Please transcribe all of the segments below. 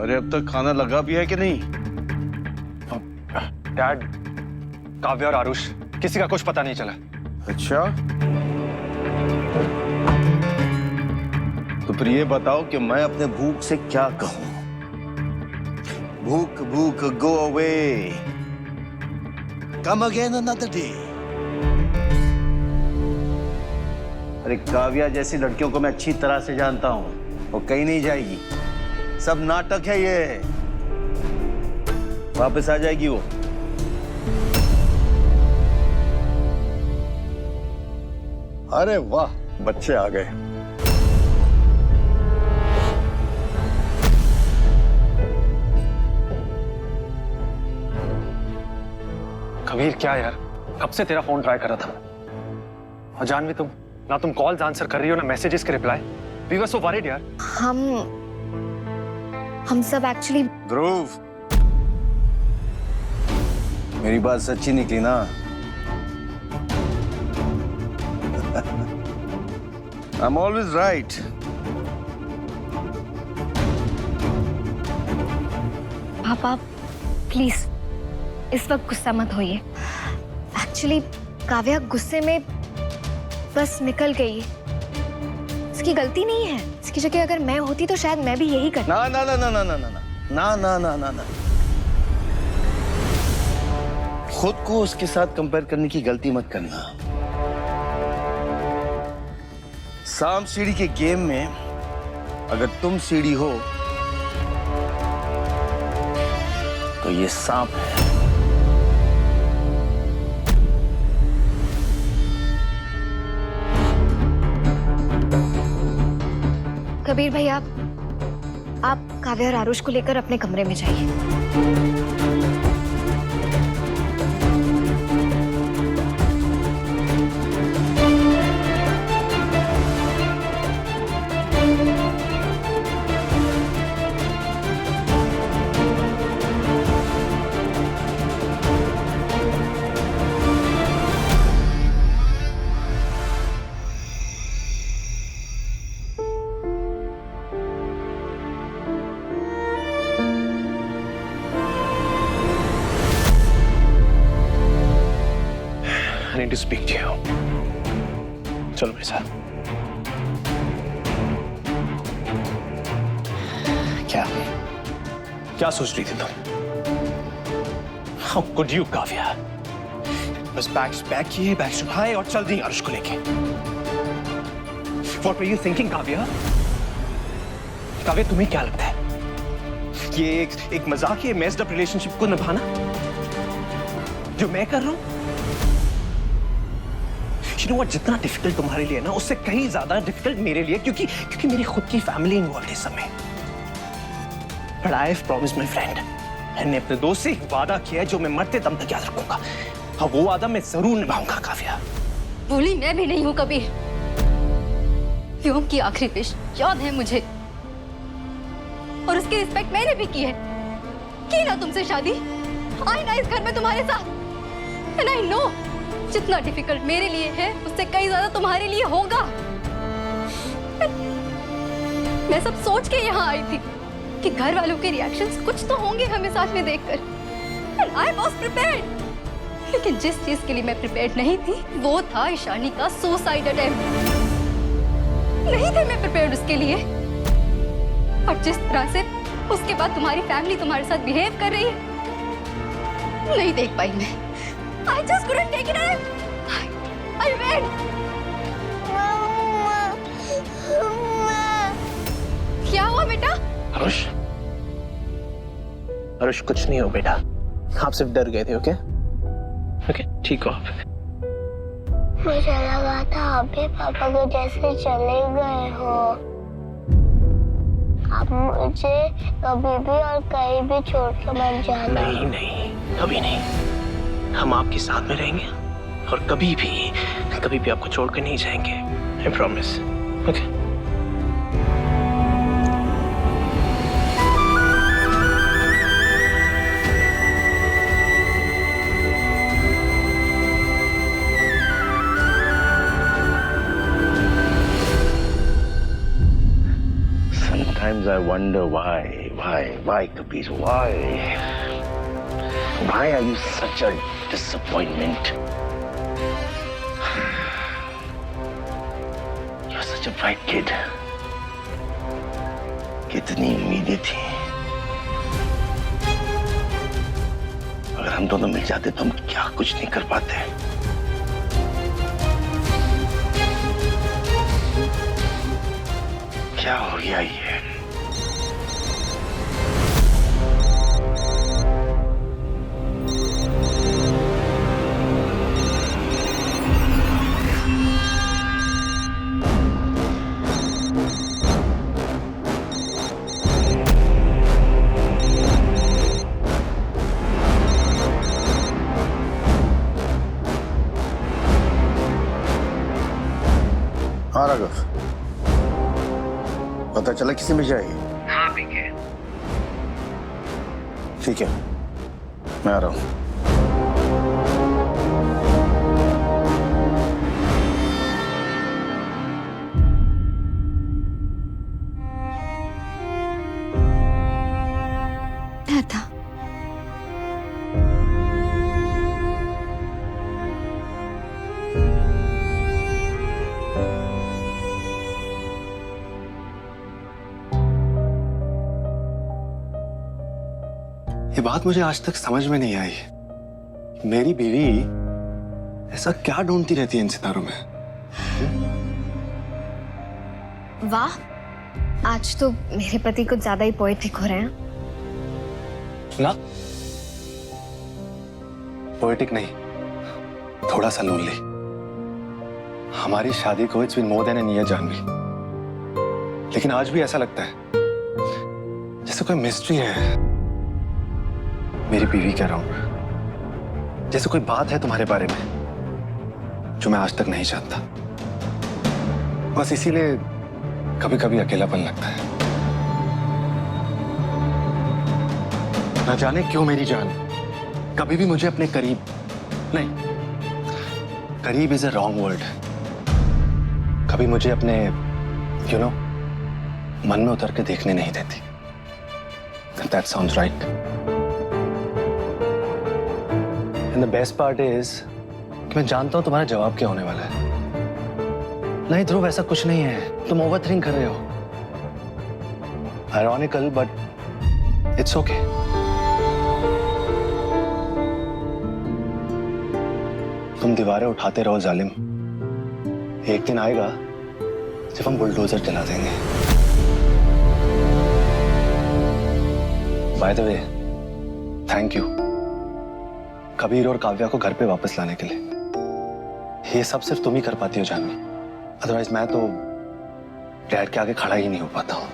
अरे अब तक खाना लगा भी है कि नहीं? डैड, काव्या और आरुष किसी का कुछ पता नहीं चला। अच्छा, तो फिर ये बताओ कि मैं अपने भूख से क्या कहूं? भूख भूख go away, come again another day. अरे काव्या जैसी लड़कियों को मैं अच्छी तरह से जानता हूं, वो कहीं नहीं जाएगी। सब नाटक है ये। वापस आ जाएगी वो। अरे वाह, बच्चे आ गए। कबीर क्या यार, कब से तेरा फोन ट्राई कर रहा था। और जानवी, तुम ना तुम कॉल्स आंसर कर रही हो ना मैसेजेस के reply. We were so worried यार। हम सब एक्चुअली। ध्रुव, मेरी बात सच्ची निकली ना? I'm always right. पापा प्लीज इस वक्त गुस्सा मत होइए। एक्चुअली काव्या गुस्से में बस निकल गई। इसकी गलती नहीं है। इसकी जगह अगर मैं होती तो शायद मैं भी यही करती। ना ना ना ना ना ना ना ना ना ना ना ना, खुद को उसके साथ कंपेयर करने की गलती मत करना। सांप सीढ़ी के गेम में अगर तुम सीढ़ी हो तो ये सांप है। कबीर भाई, आप काव्या और आरुष को लेकर अपने कमरे में जाइए। I need to speak to you. चलो मेरे साथ। क्या सोच रही थी तुम? How could you, Kavya? बस बैग्स पैक किए, बैग्स उठाए और चल दी आरुष को लेके। What were you thinking, Kavya? Kavya, तुम्हें क्या लगता है ये एक मजाकिया मेस्ड अप रिलेशनशिप को निभाना जो मैं कर रहा हूं? You know what, जितना डिफिकल्ट तुम्हारे लिए ना, उससे कहीं ज्यादा डिफिकल्ट मेरे लिए, क्योंकि मेरी खुद की फैमिली इन्वॉल्व है सब में। But I have promised my friend, मैंने अपने दोस्त से एक वादा किया है जो मैं मरते दम तक याद रखूंगा। हाँ, वो वादा मैं जरूर निभाऊंगा काव्या। भूली मैं भी नहीं हूँ कबीर। व्योम की आखिरी विश याद है मुझे, और उसकी रिस्पेक्ट मैंने भी की है। की ना तुमसे शादी, आई ना इस घर में तुम्हारे साथ। And I know जितना डिफिकल्ट मेरे लिए है उससे कई ज्यादा तुम्हारे लिए होगा। मैं सब सोच के यहाँ आई थी कि घर वालों के रिएक्शंस कुछ तो होंगे हमें साथ में देखकर। And I was prepared. लेकिन जिस चीज के लिए मैं प्रिपेयर्ड नहीं थी वो था ईशानी का सुसाइड अटेम्प्ट। नहीं थे मैं प्रिपेयर्ड उसके लिए। और जिस तरह से उसके बाद तुम्हारी फैमिली तुम्हारे साथ बिहेव कर रही है, नहीं देख पाई मैं। I just couldn't take it. I went. क्या हुआ बेटा? आरुष, आरुष कुछ नहीं हो बेटा, आप सिर्फ डर गए थे। ओके ओके, ठीक हो आप? मुझे लगा था आप भी पापा के जैसे चले गए हो। आप मुझे कभी भी और कहीं भी छोड़ के मत जाना। नहीं नहीं, कभी नहीं। हम आपके साथ में रहेंगे और कभी भी आपको छोड़कर नहीं जाएंगे। I promise. Okay. Santa Sometimes I wonder why, Kabir, why? Why are you such a disappointment? You're such a bright kid. कितनी उम्मीदें थी। अगर हम दोनों मिल जाते तो हम क्या कुछ नहीं कर पाते। क्या हो गया ये? हाँ राघव, पता चला किसी में जाएगी? हाँ पीके। ठीक है, मैं आ रहा हूँ। था ये बात मुझे आज तक समझ में नहीं आई। मेरी बीवी ऐसा क्या ढूंढती रहती है इन सितारों में? वाह, आज तो मेरे पति कुछ ज्यादा ही पोएटिक हो रहे हैं। ना, पोएटिक नहीं, थोड़ा सा लोनली। हमारी शादी को it's been more than an year Janvi, लेकिन आज भी ऐसा लगता है जैसे कोई मिस्ट्री है। मेरी बीवी कह रहा हूं, जैसे कोई बात है तुम्हारे बारे में जो मैं आज तक नहीं जानता। बस इसीलिए कभी कभी अकेलापन लगता है। ना जाने क्यों मेरी जान कभी भी मुझे अपने करीब नहीं, करीब इज अ रॉन्ग वर्ड, कभी मुझे अपने मन में उतर के देखने नहीं देती। That sounds right. And the best part is कि मैं जानता हूं तुम्हारा जवाब क्या होने वाला है। नहीं ध्रुव, ऐसा कुछ नहीं है, तुम ओवरथिंक कर रहे हो। Ironical, but it's okay. तुम दीवारें उठाते रहो जालिम, एक दिन आएगा जब हम बुलडोजर चला देंगे। By the way, thank you Kabir और काव्या को घर पे वापस लाने के लिए। ये सब सिर्फ तुम ही कर पाती हो जानवी, अदरवाइज मैं तो डैड के आगे खड़ा ही नहीं हो पाता हूं।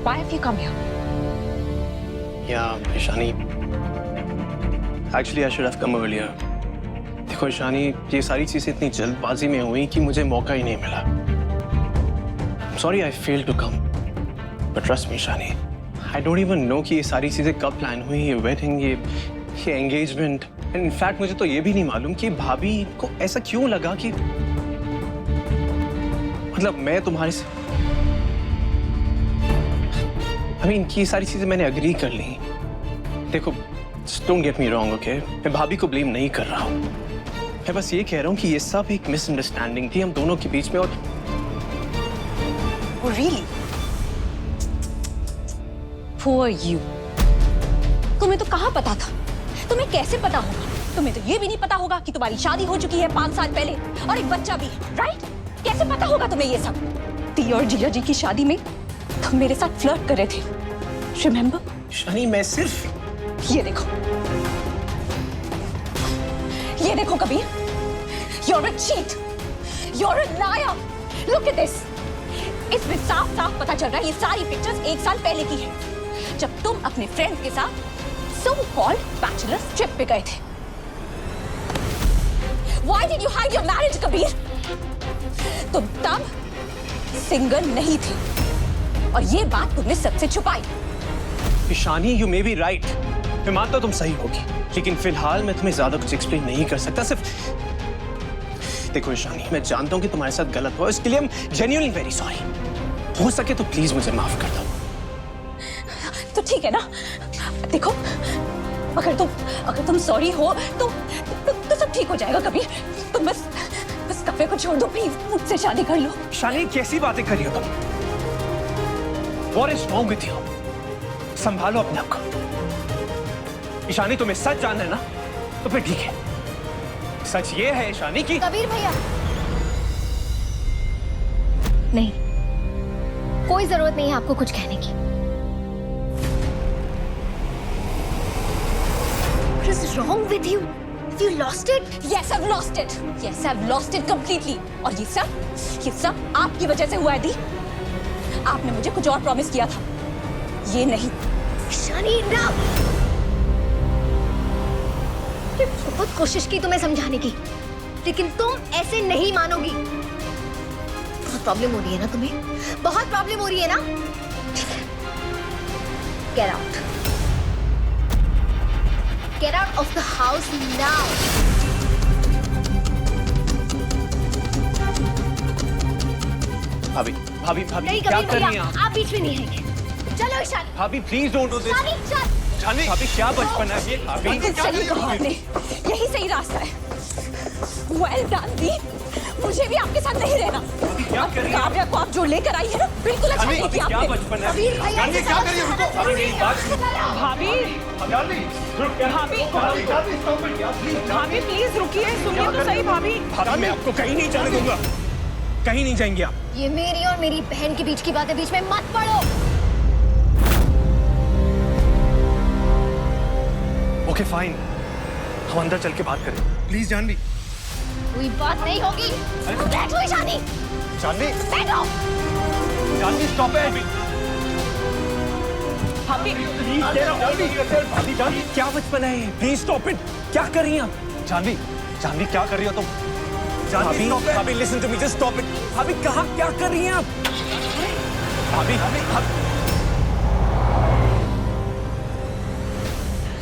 Why have you come here? Yeah, Ishani, actually I should have come earlier. देखो ईशानी, ये सारी चीजें इतनी जल्दबाजी में हुई कि मुझे मौका ही नहीं मिला। I'm sorry I failed to come. But trust me Ishani, I don't even know कि ये सारी चीजें कब प्लान हुई, ये वेडिंग, ये एंगेजमेंट। In fact मुझे तो ये भी नहीं मालूम कि भाभी को ऐसा क्यों लगा कि मतलब मैं तुम्हारे से ये सारी चीजें मैंने अग्री कर ली। देखो, don't get me wrong, okay? मैं भाभी को ब्लेम नहीं कर रहा हूँ, मैं बस ये कह रहा हूँ कि ये सब एक मिसअंडरस्टैंडिंग थी हम दोनों के बीच में। और Oh, really? Poor you. तुम्हें तो कहाँ पता था? तुम्हें कैसे पता होगा? तुम्हें तो ये भी नहीं पता होगा कि तुम्हारी शादी हो चुकी है 5 साल पहले और एक बच्चा भी, राइट? कैसे पता होगा तुम्हें ये सब? ती और जिया जी की शादी में तुम मेरे साथ फ्लर्ट कर रहे थे, रिमेम्बर? शनी, मैं सिर्फ ये देखो Kabir, you're a cheat, you're a liar. Look at this. इसमें साफ साफ पता चल रहा है ये सारी पिक्चर्स 1 साल पहले की है, जब तुम अपने फ्रेंड के साथ सो कॉल्ड बैचलर्स ट्रिप पे गए थे। Why did you hide your marriage, Kabir? तुम तब सिंगल नहीं थे और ये बात तुमने सबसे छुपाई। Ishani, you may be right, मैं मानता हूं तुम सही होगी, लेकिन फिलहाल मैं तुम्हें ज्यादा कुछ एक्सप्लेन नहीं कर सकता। सिर्फ देखो ईशानी, मैं जानता हूं कि तुम्हारे साथ गलत हुआ, इसके लिए I'm genuinely very sorry। हो सके तो प्लीज मुझे माफ कर दो। तो ठीक है ना, देखो अगर तुम सॉरी हो तो सब ठीक हो जाएगा कबीर। तुम बस कफे को छोड़ दो प्लीज, मुझसे शादी कर लो। ईशानी, कैसी बातें कर रही हो तुम? What is wrong with you? संभालो अपने आप को। ईशानी, तुम्हें सच जानना है ना, तो फिर ठीक है। सच ये है ईशानी कि कबीर भैया, नहीं, कोई जरूरत नहीं है आपको कुछ कहने की। What is wrong with you? Have you lost it? Yes, I've lost it. Yes, I've lost it completely. और ये सब आपकी वजह से हुआ है दी। आपने मुझे कुछ और प्रॉमिस किया था, ये नहीं। ईशानी, ना। बहुत कोशिश की तुम्हें समझाने की, लेकिन तुम ऐसे नहीं मानोगी। बहुत प्रॉब्लम हो रही है ना तुम्हें? बहुत प्रॉब्लम हो रही है ना? Get out. Get out of the house now. भाभी भाभी भाभी नहीं क्या कबीर कर रही हैं भैया, आप? आप बीच में नहीं आएंगे। चलो ईशानी। भाभी please don't do this. Ishani, चल। ईशानी, भाभी क्या बचपन है ये? भाभी बिल्कुल सही कहा आपने, यही सही रास्ता है। Well done दी, मुझे भी आपके साथ नहीं रहना। क्या कर रही हैं? काव्या को आप जो लेकर आई है ना, बिल्कुल अच्छा भाभी नहीं किया क्या आपने। बचपन है? कबीर भैया, जानवी, क्या कर रही हो? रुको, भाभी मेरी बात सुनो। भाभी भाभी प्लीज रुकिए, सुनिए तो सही भाभी। भाभी, मैं आपको कहीं नहीं जाने दूंगा, कहीं नहीं जाएंगे आप। ये मेरी और मेरी बहन के बीच की बातें बीच में मत पड़ो। ओके फाइन, हम अंदर चल के बात करें। प्लीज जानवी। कोई बात नहीं होगी। बैठो ईशानी, जानवी, बैठो। Janvi stop it. भाभी प्लीज भाभी, जानवी क्या बचपन है ये? Please stop it. क्या कर रही हैं आप? जानवी, जानवी क्या कर रही हो तुम? भाभी भाभी listen to me, just stop it. भाभी कहाँ क्या कर रही हैं आप? भाभी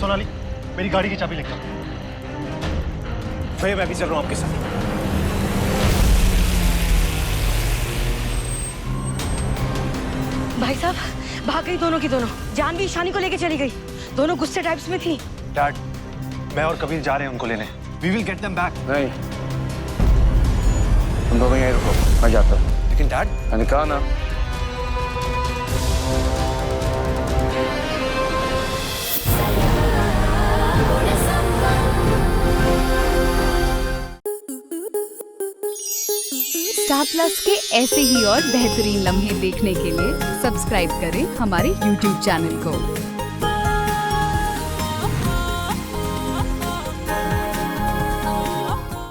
सोनाली, मेरी गाड़ी की चाबी लेकर आओ। भैया मैं भी चल रहा हूँ आपके साथ। भाई साहब, भाग गई दोनों की दोनों। जानवी ईशानी को लेके चली गई, दोनों गुस्से टाइप्स में थी। डैड, मैं और कबीर जा रहे हैं उनको लेने। We will get them back. नहीं, तुम दोनों यहीं रुको, मैं जाता हूँ। लेकिन डैड, मैंने कहा ना। स्टार प्लस के ऐसे ही और बेहतरीन लम्हे देखने के लिए सब्सक्राइब करें हमारे YouTube चैनल को।